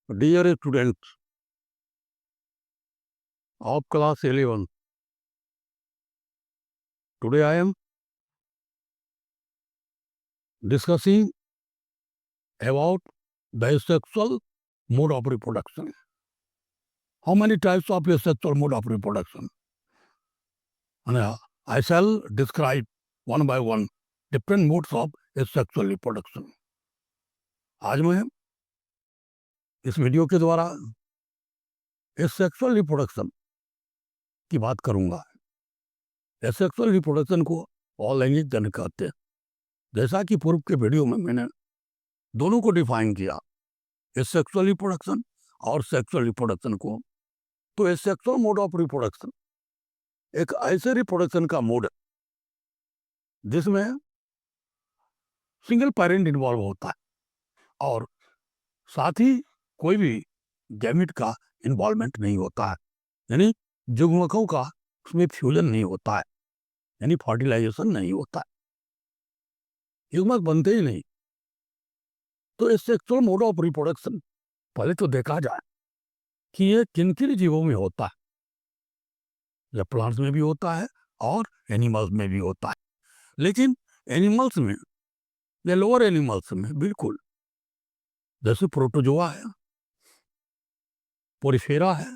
Dear students of class 11, today I am discussing about the asexual mode of reproduction. How many types of asexual mode of reproduction? And I shall describe one by one different modes of asexual reproduction. आज मैं इस video के द्वारा asexual reproduction की बात करूंगा। Asexual reproduction को अलैंगिक जन्म कहते हैं। जैसा कि पूर्व के वीडियो में मैंने दोनों को डिफाइन किया, एसेक्सुअल रिप्रोडक्शन और सेक्सुअल रिप्रोडक्शन को। तो एसेक्सुअल मोड ऑफ रिप्रोडक्शन एक ऐसे रिप्रोडक्शन का मोड है जिसमें सिंगल पेरेंट इन्वॉल्व होता है और साथ ही कोई भी गैमेट का इन्वॉल्वमेंट नहीं होता है, यानी युग्मकों का उसमें फ्यूजन नहीं होता है, यानी फर्टिलाइजेशन नहीं होता है, युग्मक बनते ही नहीं। तो एसेक्सुअल मोड ऑफ रिप्रोडक्शन पहले तो देखा जाए कि ये किन किन जीवों में होता है। या प्लांट्स में भी होता है और एनिमल्स में भी होता है, लेकिन एनिमल्स में या लोअर एनिमल्स में बिल्कुल, जैसे प्रोटोजोआ है, पोरिफेरा है,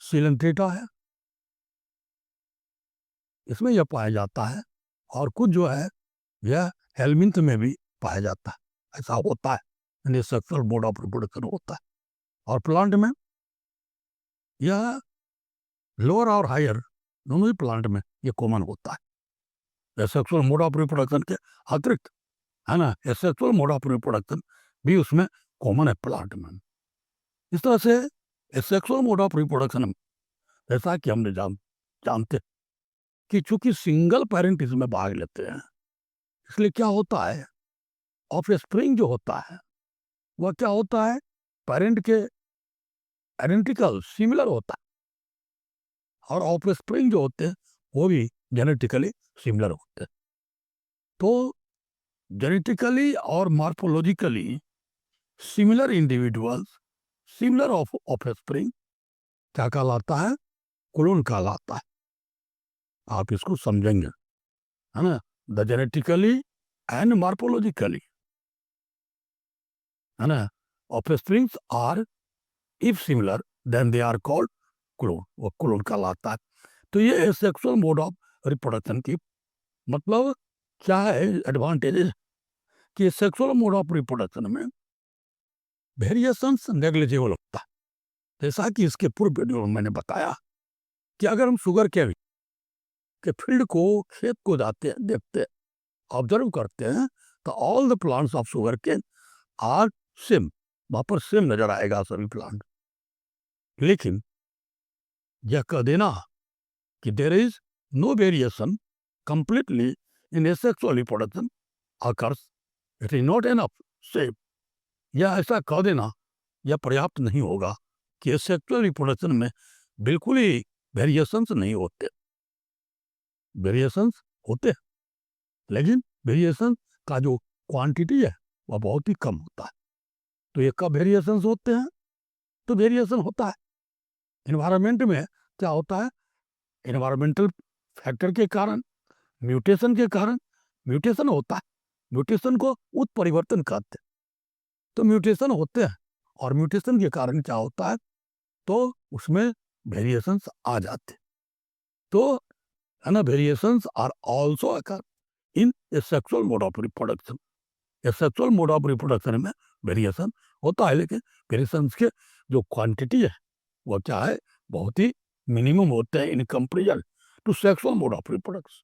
सिलेंट्रेटा है, इसमें यह पाया जाता है। और कुछ जो है यह हेलमिंथ में भी पाया जाता है। ऐसा होता है, एसेक्सुअल मोड ऑफ रिप्रोडक्शन होता है। और प्लांट में यह लोअर और हायर दोनों ही प्लांट में ये कॉमन होता है। एसेक्सुअल मोड ऑफ रिप्रोडक्शन के अतिरिक्त है ना, एसेक्सुअल मोड ऑफ रिप्रोडक्शन भी उसमें कॉमन है प्लांट में। इस तरह से एसेक्सुअल मोड ऑफ रिप्रोडक्शन में जैसा कि हमने जानते कि चूंकि सिंगल पेरेंट इसमें भाग लेते हैं, इसलिए क्या होता है, ऑफ स्प्रिंग जो होता है वह क्या होता है, पेरेंट के आइडेंटिकल सिमिलर होता है, और ऑफ स्प्रिंग जो होते हैं वो भी जेनेटिकली सिमिलर होते हैं। तो जेनेटिकली और morphologically similar individuals, similar of spring क्या कहलाता है, क्लोन कहलाता है। आप इसको समझेंगे, है ना, द जेनेटिकली एंड मॉर्फोलॉजिकली, है ना, offsprings are if similar then they are called clone, वो क्लोन कहलाता है। तो ये एसेक्सुअल मोड ऑफ रिप्रोडक्शन की मतलब क्या है, एडवांटेजेस कि सेक्सुअल मोड ऑफ रिप्रोडक्शन में वेरिएशंस नेग्लिजिबल होता है। जैसा कि इसके पूर्व वीडियो में मैंने बताया कि अगर हम शुगर के फील्ड को, खेत को जाते हैं, देखते हैं, ऑब्जर्व करते हैं, तो all the plants of sugarcane are same, वहां पर सेम नजर आएगा सभी प्लांट। लेकिन यह कह देना कि there is no variation completely in asexual reproduction occurs, it is not enough same, यह ऐसा कह देना यह पर्याप्त नहीं होगा कि एसेक्सुअल रिप्रोडक्शन में बिल्कुल ही वेरिएशंस नहीं होते। वेरिएशंस होते हैं, लेकिन वेरिएशन का जो क्वांटिटी है वह बहुत ही कम होता है। तो ये कब वेरिएशंस होते हैं, तो वेरिएशन होता है एनवायरनमेंट में। क्या होता है, एनवायरमेंटल फैक्टर के कारण, म्यूटेशन के कारण म्यूटेशन होता है। म्यूटेशन को उत्परिवर्तन कहते हैं। तो म्यूटेशन होते हैं और म्यूटेशन के कारण क्या होता है, तो उसमें वेरिएशंस आ जाते हैं। तो है ना, variations are also occur in asexual mode of reproduction. Asexual mode of reproduction में वेरिएशन होता है, लेकिन वेरिएशंस के जो क्वांटिटी है वह क्या है, बहुत ही मिनिमम होते हैं in comparison to sexual mode of reproduction.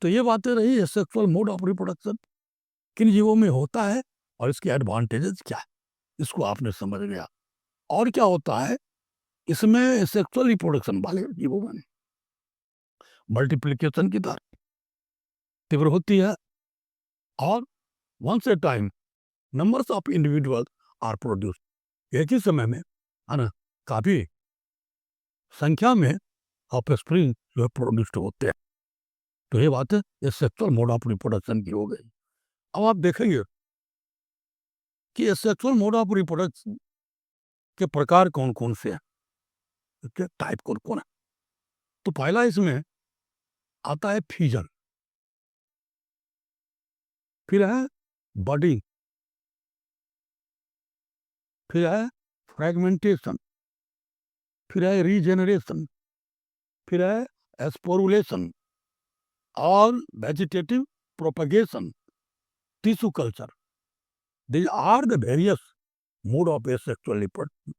तो ये बातें रही एसेक्सुअल मोड ऑफ रिप्रोडक्शन किन जीवों में होता है और इसके एडवांटेजेस क्या है, इसको आपने समझ लिया। और क्या होता है, इसमें सेक्सुअल रिप्रोडक्शन वाले जीवों में मल्टीप्लिकेशन की दर तीव्र होती है और once a time numbers of individual are produce, एक ही समय में, है ना, काफी संख्या में ऑफस्प्रिंग जो है प्रोड्यूस्ड होते हैं। तो ये बात है ये सेक्सुअल मोड ऑफ रिप्रोडक्शन की हो गई। अब आप देखेंगे कि सेक्सुअल मोड ऑफ रिप्रोडक्शन के प्रकार कौन कौन से हैं, के टाइप कौन कौन है। तो पहला इसमें आता है फ्यूजन, फिर है बडिंग, फिर है फ्रेगमेंटेशन, फिर है रीजेनरेशन, फिर है स्पोरुलेशन और vegetative propagation, tissue culture. These are the various mode of asexual reproduction.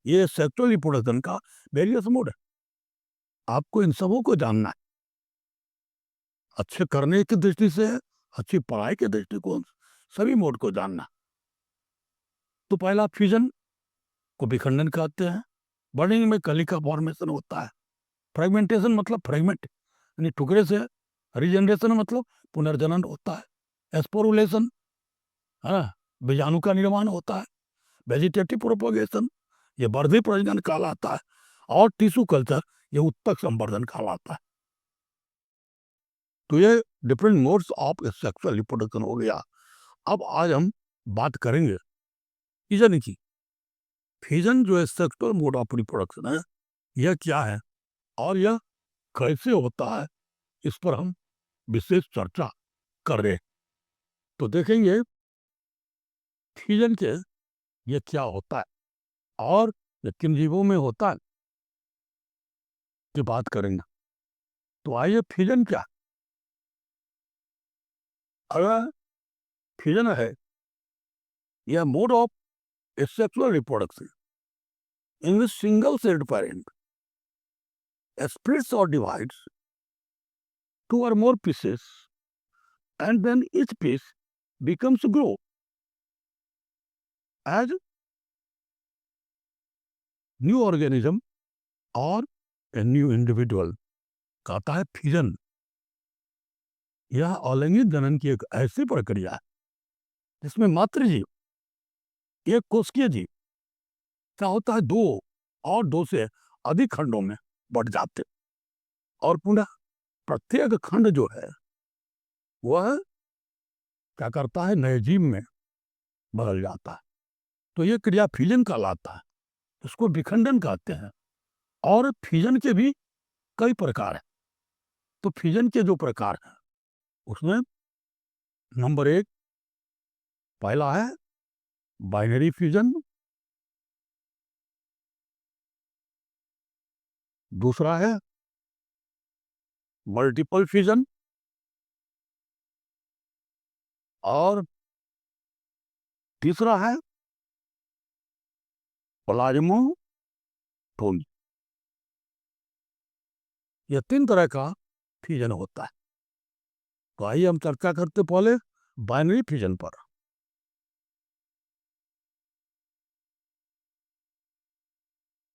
ये सेक्सुअल रिप्रोडक्शन का वेरियस मोड है। आपको इन सबों को जानना है, अच्छे करने की दृष्टि से, अच्छी पढ़ाई के दृष्टिकोण से सभी मोड को जानना। तो पहला फ्यूजन को विखंडन कहते हैं। बर्निंग में कली का फॉर्मेशन होता है। फ्रेगमेंटेशन मतलब फ्रेगमेंट यानी टुकड़े से। रीजनरेशन मतलब पुनर्जनन होता है। स्पोरुलेशन है ना, बीजाणु का निर्माण होता है। वेजिटेटिव प्रोपगेशन ये वर्धी प्रजनन कहलाता है। और टिश्यू कल्चर ये उत्तक संवर्धन कहलाता है। तो ये different modes of sexual reproduction हो गया। अब आज हम बात करेंगे फिजन की। फिजन जो है सेक्सुअल मोड ऑफ रिप्रोडक्शन है, यह क्या है और यह कैसे होता है, इस पर हम विशेष चर्चा कर रहे हैं। तो देखेंगे फिजन के ये क्या होता है और ये किन जीवों में होता है की बात करेंगे। तो आइए फिजन क्या, अगर फिजन है यह mode of sexual reproduction in which single celled parent splits or divides two or more pieces and then each piece becomes grow as new organism or a new individual कहता है fission. यह अलैंगिक जनन की एक ऐसी प्रक्रिया है जिसमें मातृजीव एक कोशिकीय जीव क्या होता है दो और दो से अधिक खंडों में बढ़ जाते और पुनः प्रत्येक खंड जो है वह क्या करता है नए जीव में बदल जाता है। तो यह क्रिया फिजन कहलाता है। इसको विखंडन कहते हैं। और फिजन के भी कई प्रकार हैं। तो फिजन के जो प्रकार हैं उसमें नंबर एक पहला है बाइनरी फ्यूजन, दूसरा है मल्टीपल फ्यूजन और तीसरा है प्लाज्मोटोमी। यह तीन तरह का फ्यूजन होता है। तो आइए हम चर्चा करते पहले बाइनरी फ्यूजन पर।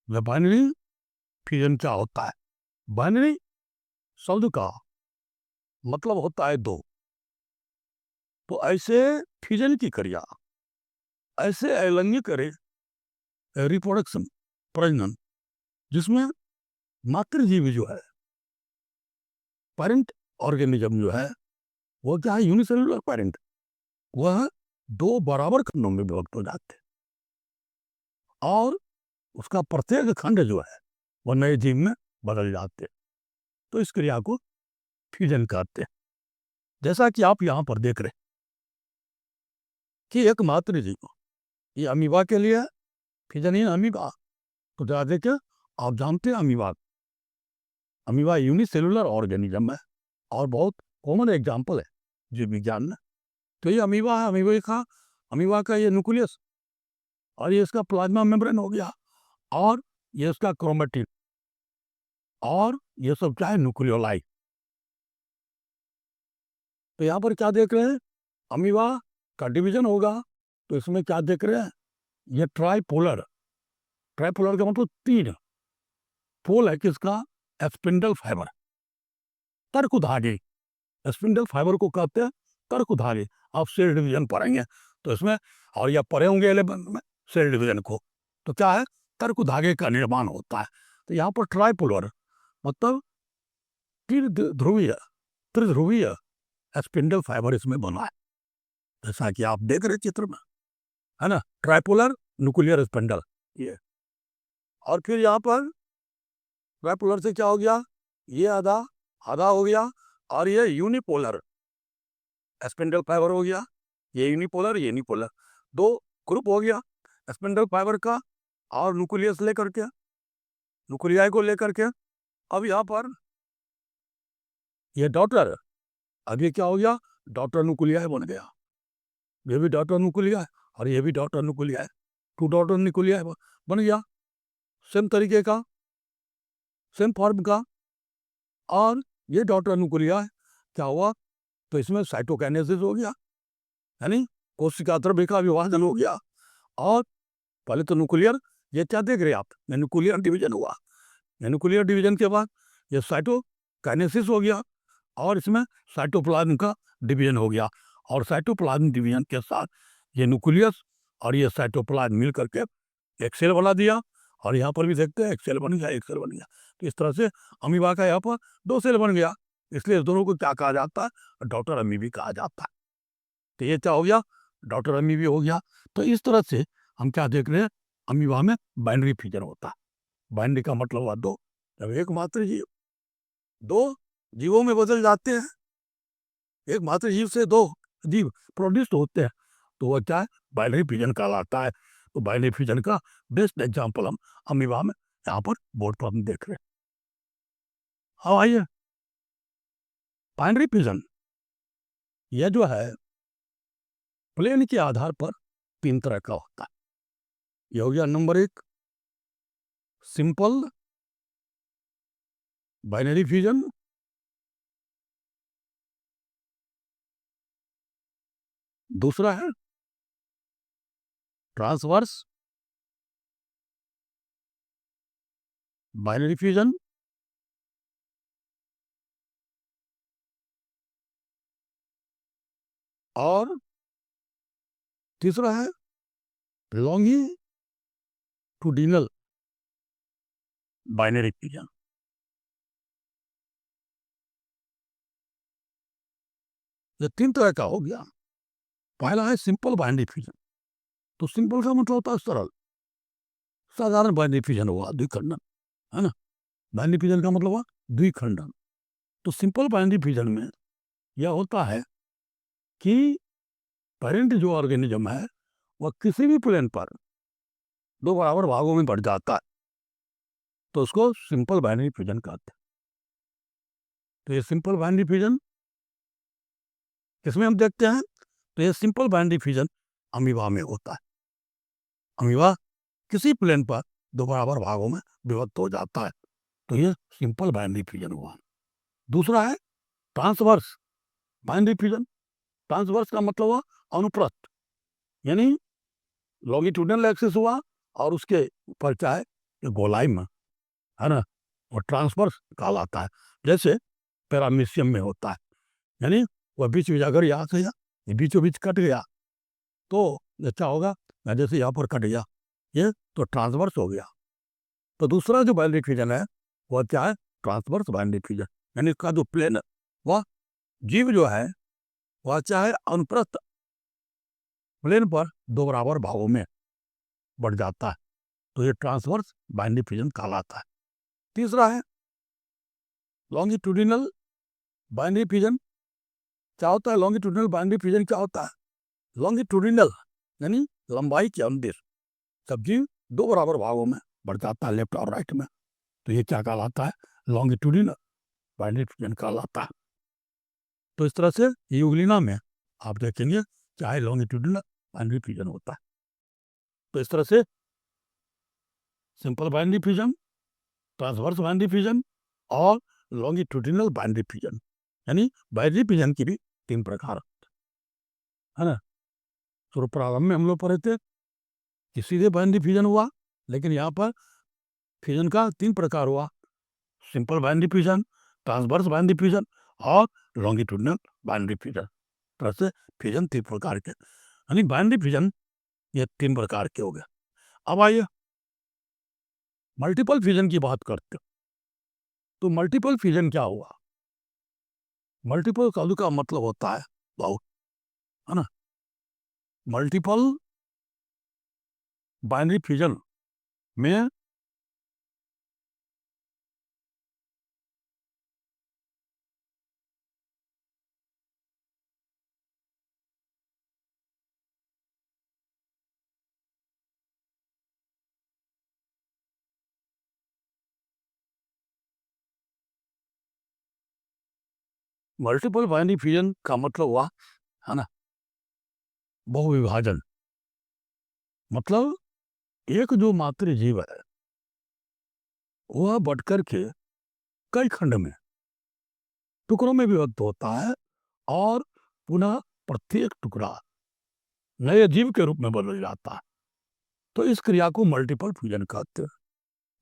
बाइनरी फ्यूजन क्या होता है? बाइनरी शब्द का मतलब होता है दो। तो ऐसे फ्यूजन की क्रिया, ऐसे अलैंगिक रिप्रोडक्शन प्रजनन जिसमें मातृजीवी जो है पेरेंट ऑर्गेनिज्म जो है वो क्या है यूनिसेलुलर पेरेंट, वह दो बराबर खंडों में विभक्त हो जाते और उसका प्रत्येक खंड जो है वह नए जीव में बदल जाते। तो इस क्रिया को फ्यूजन कहते हैं। जैसा कि आप यहाँ पर देख रहे कि एक मातृजीव, ये अमीबा के लिए फ्यूजन ही अमीबा। तो जरा देखिए, आप जानते हैं अमीबा यूनिसेलुलर ऑर्गेनिज्म है और बहुत कॉमन एग्जाम्पल है जीव विज्ञान में। तो ये अमीबा है, अमीबा का ये न्यूक्लियस और ये इसका प्लाज्मा मेम्ब्रेन हो गया और ये इसका क्रोमेटिन और ये सब क्या है न्यूक्लियोलाई। तो यहाँ पर क्या देख रहे हैं, अमीबा का डिवीजन होगा तो इसमें क्या देख रहे हैं, ये ट्राइपोलर का मतलब तीन पोल है किसका, स्पिंडल फाइबर, तर्क धागे। स्पिंडल फाइबर को कहते हैं तर्क धागे। आप सेल डिवीजन पढ़ेंगे तो इसमें, और या पढ़े होंगे 11 में सेल डिवीजन को, तो क्या है तर्क धागे का निर्माण होता है। तो यहाँ पर ट्राइपोलर मतलब त्रिध्रुवीय स्पिंडल फाइबर इसमें बना है, जैसा कि आप देख रहे चित्र में। है ना, ट्राइपोलर न्यूक्लियर स्पिंडल ये। और फिर यहाँ पर ट्राइपोलर से क्या हो गया, ये आधा आधा हो गया, और ये यूनिपोलर स्पिंडल फाइबर हो गया, ये यूनिपोलर ये यूनिपोलर, दो ग्रुप हो गया स्पिंडल फाइबर का और न्यूक्लियस लेकर के, न्यूक्लियाई को लेकर के। अब यहाँ पर ये डॉटर, अब ये क्या हो गया, डॉटर न्यूक्लियाई बन गया, ये भी डॉटर न्यूक्लियाई और ये भी daughter nuclei, two daughter nuclei बन गया, सेम तरीके का, सेम फॉर्म का। और ये डॉटर न्यूक्लियाई क्या हुआ, तो इसमें साइटोकाइनेसिस हो गया, यानी कोशिका द्रव्य का विभाजन हो गया। और पहले तो न्यूक्लियर, ये क्या देख रहे हैं आप, न्यूक्लियर डिवीजन हुआ, न्यूक्लियर डिवीजन के बाद ये साइटोकाइनेसिस हो गया, और इसमें साइटोप्लाज्म का डिवीजन हो गया, और साइटोप्लाज्म डिवीजन के साथ ये न्यूक्लियस और ये साइटोप्लाज्म मिल करके एक सेल बना दिया, और यहाँ पर भी देखते हैं एक सेल बन गया, एक सेल बन गया। तो इस तरह से अमीबा का यहाँ पर दो सेल बन गया, इसलिए इस दोनों को क्या कहा जाता है, डॉटर अमीबी कहा जाता है। तो ये क्या हो गया, डॉटर अमीबी हो गया। तो इस तरह से हम क्या देख रहे हैं, अमीबा में बाइनरी फिजन होता है। बाइनरी का मतलब हुआ दो, जब एक मात्र जीव दो जीवों में बदल जाते हैं, एक मात्र जीव से दो जीव प्रोड्यूस होते हैं, तो वह क्या है, बाइनरी फिजन कहलाता है। तो बाइनरी फिजन का बेस्ट एग्जाम्पल हम अमीबा में यहाँ पर बोर्ड पर हम देख रहे हैं। अब आइए, बाइनरी फिजन यह जो है प्लेन के आधार पर तीन तरह का होता है। यह हो गया नंबर एक, सिंपल बाइनरी फिजन। दूसरा है ट्रांसवर्स बाइनरी फिजन। और तीसरा है लॉन्गिट्यूडिनल बाइनरी फिजन। ये तीन तरह का हो गया। पहला है सिंपल बाइनरी फिजन। तो सिंपल का मतलब होता है सरल, साधारण बाइनरी फिजन हुआ द्विखंडन, है ना। बाइनरी फिजन का मतलब हुआ द्विखंडन। तो सिंपल बाइनरी फिजन में यह होता है कि पेरेंट जो ऑर्गेनिज्म है वह किसी भी प्लेन पर दो बराबर भागों में बढ़ जाता है, तो उसको सिंपल बाइनरी फिजन कहते हैं। तो ये सिंपल बाइनरी फिजन किसमें हम देखते हैं, तो ये सिंपल बाइनरी फिजन अमीबा में होता है। अमीबा किसी प्लेन पर दो बराबर भागों में विभक्त हो जाता है, तो ये सिंपल बाइनरी फिजन हुआ। दूसरा है ट्रांसवर्स बाइनरी फिजन। ट्रांसवर्स का मतलब हुआ अनुप्रस्थ, यानी लॉन्गिट्यूडनल एक्सिस हुआ और उसके ऊपर क्या है, गोलाई में, है ना, और ट्रांसवर्स कहलाता है। जैसे पैरामीशियम में होता है, यानी वह बीच में जाकर यहाँ से ये बीचों बीच कट गया, तो अच्छा होगा, जैसे यहाँ पर कट गया ये, तो ट्रांसवर्स हो गया। तो दूसरा जो बाइनरी फिजन है वह क्या है, ट्रांसवर्स बाइनरी फिजन, यानी इसका जो प्लेन है वह जीव जो है वह चाहे अनुप्रस्थ प्लेन पर दो बराबर भागों में बढ़ जाता है, तो ये ट्रांसवर्स बाइनरी फिजन कहलाता है। तीसरा है लॉन्गिट्यूडिनल बाइनरी फिजन। क्या होता है लॉन्गिट्यूडिनल बाइनरी फिजन, क्या होता है, लॉन्गिट्यूडिनल यानी लंबाई के अनुदिश सब जीव दो बराबर भागों में बढ़ जाता है, लेफ्ट और राइट में, तो ये क्या कहलाता है, लॉन्गिट्यूडिनल बाइनरी फिजन कहलाता है। तो इस तरह से यूग्लिना में आप देखेंगे चाहे लॉन्गिट्यूडिनल बाइनरी फिजन होता है। तो इस तरह से simple binary fission, transverse binary fission और लॉन्गिट्यूडिनल बाइनरी फिजन, यानी बाइनरी फिजन की भी तीन प्रकार है ना। तो प्रारंभ में हम लोग पढ़े थे कि सीधे बाइनरी फिजन हुआ, लेकिन यहाँ पर फिजन का तीन प्रकार हुआ, simple binary fission, transverse binary fission और लॉन्गिट्यूडिनल बाइनरी फिजन। तरह से फिजन तीन प्रकार के, यानी बाइनरी फिजन ये तीन प्रकार के हो गए। अब आइए मल्टीपल फिजन की बात करते हैं। तो मल्टीपल फिजन क्या हुआ, मल्टीपल का मतलब होता है बहुत, है ना। मल्टीपल बाइनरी फ्यूजन में मल्टीपल बाइनरी फ्यूजन का मतलब हुआ, है ना, बहुविभाजन। मतलब एक जो मातृ जीव है वह बढ़ कर के कई खंड में, टुकड़ों में विभक्त होता है और पुनः प्रत्येक टुकड़ा नए जीव के रूप में बदल जाता है। तो इस क्रिया को मल्टीपल फ्यूजन कहते हैं।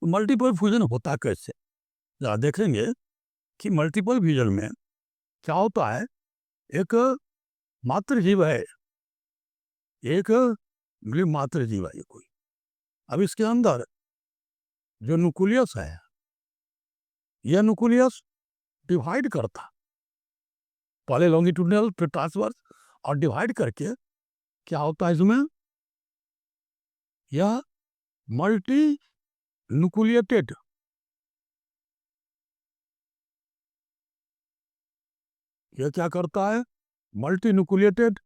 तो मल्टीपल फ्यूजन होता कैसे, जरा देखेंगे कि मल्टीपल फ्यूजन में क्या होता है। एक मातृ जीव है, एक मातृ जीव है कोई। अब इसके अंदर जो न्यूक्लियस है, यह न्यूक्लियस डिवाइड करता, पहले लॉन्गिट्यूडनल फिर ट्रांसवर्स, और डिवाइड करके क्या होता है इसमें, यह मल्टी न्यूक्लिएटेड, यह क्या करता है, मल्टी न्यूक्लिएटेड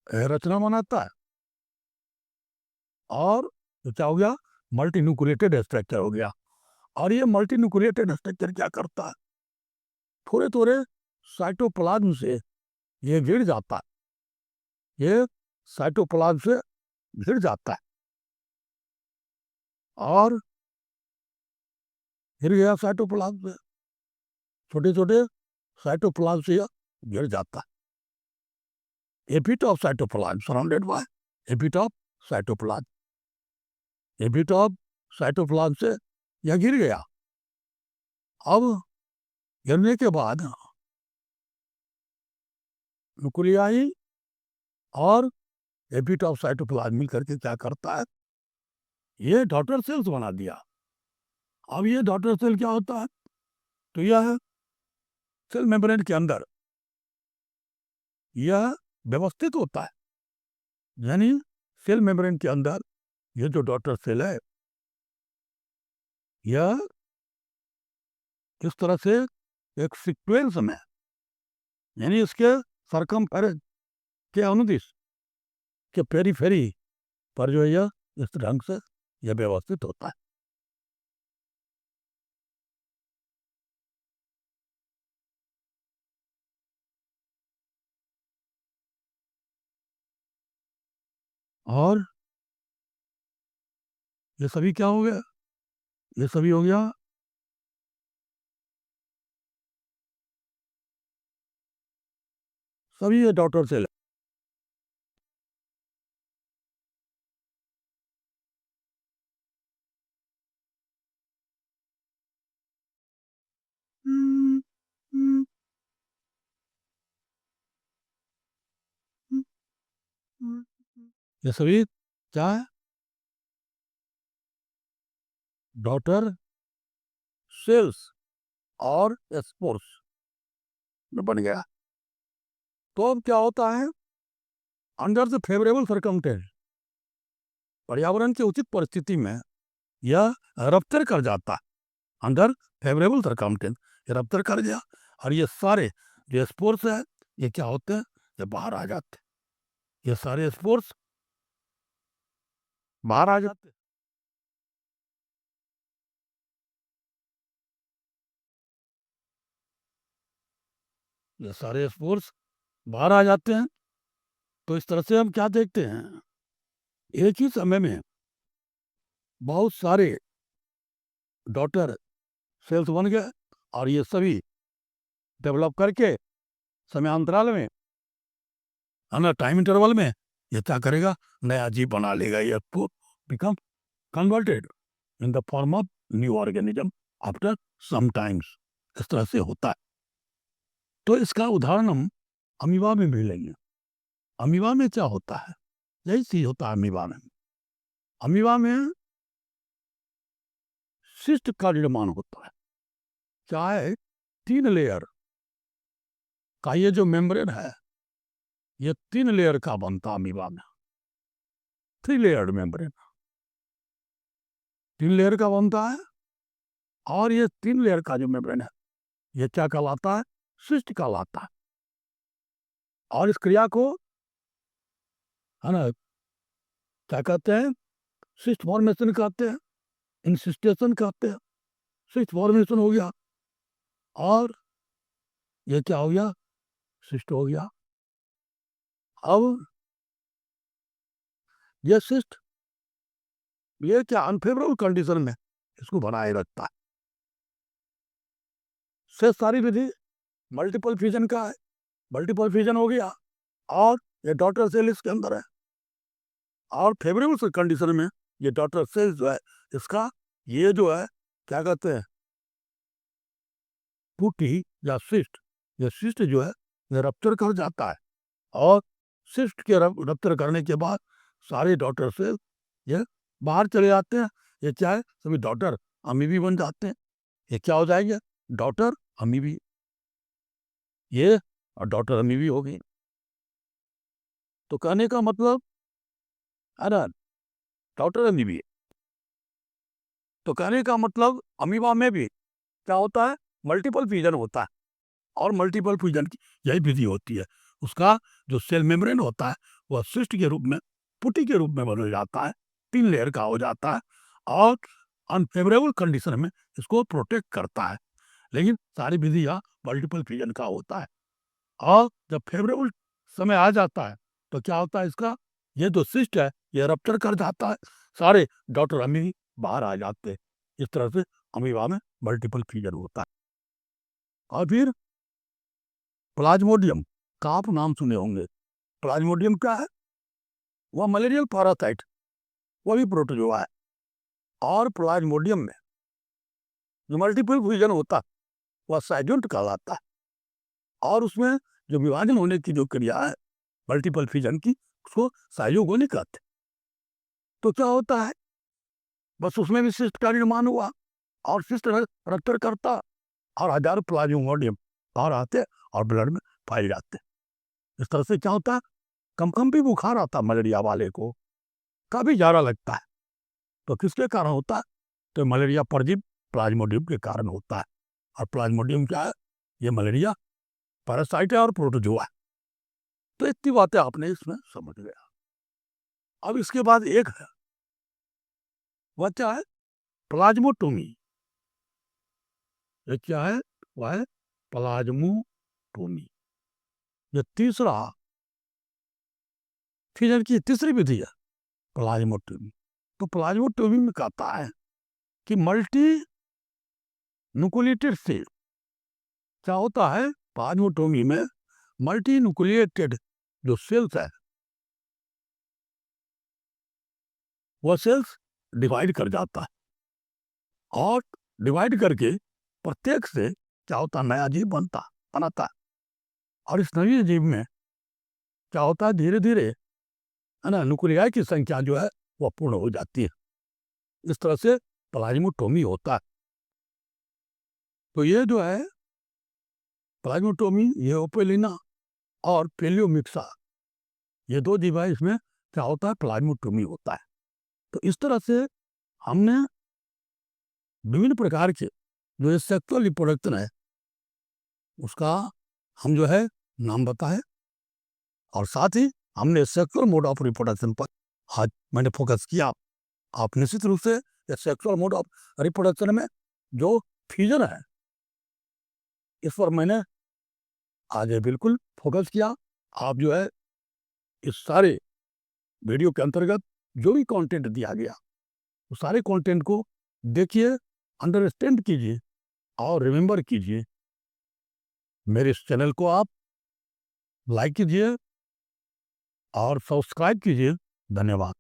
रचना बनाता है। और तो क्या हो गया, मल्टी न्यूक्लिएटेड स्ट्रक्चर हो गया। और ये मल्टी न्यूक्लिएटेड स्ट्रक्चर क्या करता है, थोड़े थोड़े साइटोप्लाज्म से ये गिर जाता है, ये साइटोप्लाज्म से गिर जाता है, और गिर गया साइटोप्लाज्म से, छोटे छोटे साइटोप्लाज्म से गिर जाता है। Epitope cytoplasm surrounded by epitope cytoplasm, epitope cytoplasm से यह गिर गया। अब गिरने के बाद न्यूक्लियाई और एपिटॉप साइटोप्लाज्म मिल करके क्या करता है, ये डॉटर सेल्स बना दिया। अब ये डॉटर सेल क्या होता है, तो यह सेल मेम्ब्रेन के अंदर यह व्यवस्थित होता है। यानी सेल मेम्ब्रेन के अंदर ये जो डॉटर सेल है, यह इस तरह से एक सीक्वेंस में, यानी इसके सरकमफेरेंस के अनुदिश के पेरीफेरी पर जो है यह इस ढंग से यह व्यवस्थित होता है। और ये सभी क्या हो गया, ये सभी हो गया सभी ये डॉटर सेल है। ये सभी क्या है, डॉटर सेल्स और स्पोर्स में बन गया। तो अब क्या होता है, अंडर द फेवरेबल सरकमस्टेंस, पर्यावरण की उचित परिस्थिति में यह रप्चर कर जाता है। अंडर फेवरेबल सरकमस्टेंस ये रप्चर कर गया, और ये सारे जो स्पोर्स है ये क्या होते हैं, ये बाहर आ जाते हैं, ये सारे स्पोर्स बाहर आ जाते हैं। ये सारे स्पोर्स बाहर आ जाते हैं। तो इस तरह से हम क्या देखते हैं, एक ही समय में बहुत सारे डॉटर सेल्स बन गए, और ये सभी डेवलप करके समयांतराल में, है ना, टाइम इंटरवल में ये क्या करेगा, नया जीव बना लेगा। ये become converted in the form of new organism after some times, इस तरह से होता है। तो इसका उदाहरण हम अमीबा में भी लेंगे। अमीबा में क्या होता है, यही चीज होता है अमीबा में। अमीबा में सिस्ट का निर्माण होता है, क्या है, 3 लेयर का ये जो मेम्ब्रेन है, ये 3 लेयर का बनता अमीबा में। 3 लेयर्ड मेम्ब्रेन, 3 लेयर का बनता है। और ये 3 लेयर का जो मेम्ब्रेन है ये क्या कहलाता है? सिस्ट कहलाता है। और इस क्रिया को है ना क्या कहते हैं? सिस्ट फॉर्मेशन कहते हैं, इंसिस्टेशन कहते हैं। सिस्ट फॉर्मेशन हो गया और ये क्या हो गया? सिस्ट हो गया। अब ये सिस्ट ये क्या अनफेवरेबल कंडीशन में इसको बनाए रखता है। से सारी विधि मल्टीपल फ्यूजन का है। मल्टीपल फ्यूजन हो गया और ये डॉटर सेल इसके अंदर है। और फेवरेबल कंडीशन में ये डॉटर सेल जो है इसका ये जो है क्या कहते हैं? पुटी या सिस्ट, ये सिस्ट जो है ये रप्चर कर जाता है। और सिस्ट के रप्चर करने के बाद सारे डॉटर सेल ये बाहर चले जाते हैं। ये चाहे सभी डॉटर अमीबी बन जाते हैं। ये क्या हो जाएंगे? डॉटर अमीबी। ये और डॉटर अमीबी हो गई। तो कहने का मतलब अरे डॉटर अमीबी, तो कहने का मतलब अमीबा में भी क्या होता है? मल्टीपल फ्यूजन होता है। और मल्टीपल फ्यूजन की यही विधि होती है। उसका जो सेल मेम्ब्रेन होता है वह सिस्ट के रूप में, पुटी के रूप में बदल जाता है, 3 लेयर का हो जाता है और अनफेवरेबल कंडीशन में इसको प्रोटेक्ट करता है। लेकिन सारी विधि यहाँ मल्टीपल फ्यूजन का होता है। और जब फेवरेबल समय आ जाता है तो क्या होता है? इसका ये जो सिस्ट है ये रप्चर कर जाता है, सारे डॉटर अमीबी बाहर आ जाते हैं। इस तरह से अमीबा में मल्टीपल फ्यूजन होता है। और फिर प्लाज्मोडियम का आप नाम सुने होंगे। प्लाज्मोडियम क्या है? वह मलेरियल पैरासाइट, वह भी प्रोटोजोआ है। और प्लाज्मोडियम में जो मल्टीपल फ्यूजन होता है वह साइजोन्ट कहलाता है। और उसमें जो विभाजन होने की जो क्रिया है मल्टीपल फ्यूजन की उसको साइजोगोनी कहते हैं। तो क्या होता है? बस उसमें भी सिस्ट का निर्माण हुआ और सिस्ट रप्चर करता और हजारों प्लाज्मोडियम बाहर आते और ब्लड में पाए जाते। इस तरह से क्या होता है? कम भी बुखार आता मलेरिया वाले को, कभी ज़्यादा लगता है। तो किसके कारण होता है? तो मलेरिया परजीवी प्लाज्मोडियम के कारण होता है। और प्लाज्मोडियम क्या है? ये मलेरिया पैरासाइट है और प्रोटोजोआ है। तो इतनी बातें आपने इसमें समझ गया। अब इसके बाद एक है, वह क्या है? प्लाज्मोटोमी। ये क्या है? वह है प्लाज्मोटोमी। ये तीसरा फ्यूजन की तीसरी विधि है प्लाज्मोटोमी। तो प्लाज्मोटोमी में कहता है कि मल्टी न्यूक्लिएटेड सेल क्या होता है? प्लाज्मोटोमी में मल्टी न्यूक्लिएटेड जो सेल्स है वह सेल्स डिवाइड कर जाता है और डिवाइड करके प्रत्येक से क्या होता? नया जीव बनाता है। और इस नए जीव में क्या होता है? धीरे धीरे है ना न्यूक्लियाई की संख्या जो है वह पूर्ण हो जाती है। इस तरह से प्लाज्मोटोमी होता है। तो ये जो है प्लाज्मोटोमी, ये ओपेलिना और पेलियोमिक्सा, ये 2 जीव है, इसमें क्या होता है? प्लाज्मोटोमी होता है। तो इस तरह से हमने विभिन्न प्रकार के जो ये सेक्सुअल रिप्रोडक्शन है उसका हम जो है नाम बताए और साथ ही हमने सेक्सुअल मोड ऑफ रिप्रोडक्शन पर आज मैंने फोकस किया। आप निश्चित रूप से सेक्सुअल मोड ऑफ रिप्रोडक्शन में जो फ्यूजन है इस पर मैंने आज बिल्कुल फोकस किया। आप जो है इस सारे वीडियो के अंतर्गत जो भी कंटेंट दिया गया वो सारे कंटेंट को देखिए, अंडरस्टैंड कीजिए और रिमेंबर कीजिए। मेरे इस चैनल को आप लाइक कीजिए और सब्सक्राइब कीजिए। धन्यवाद।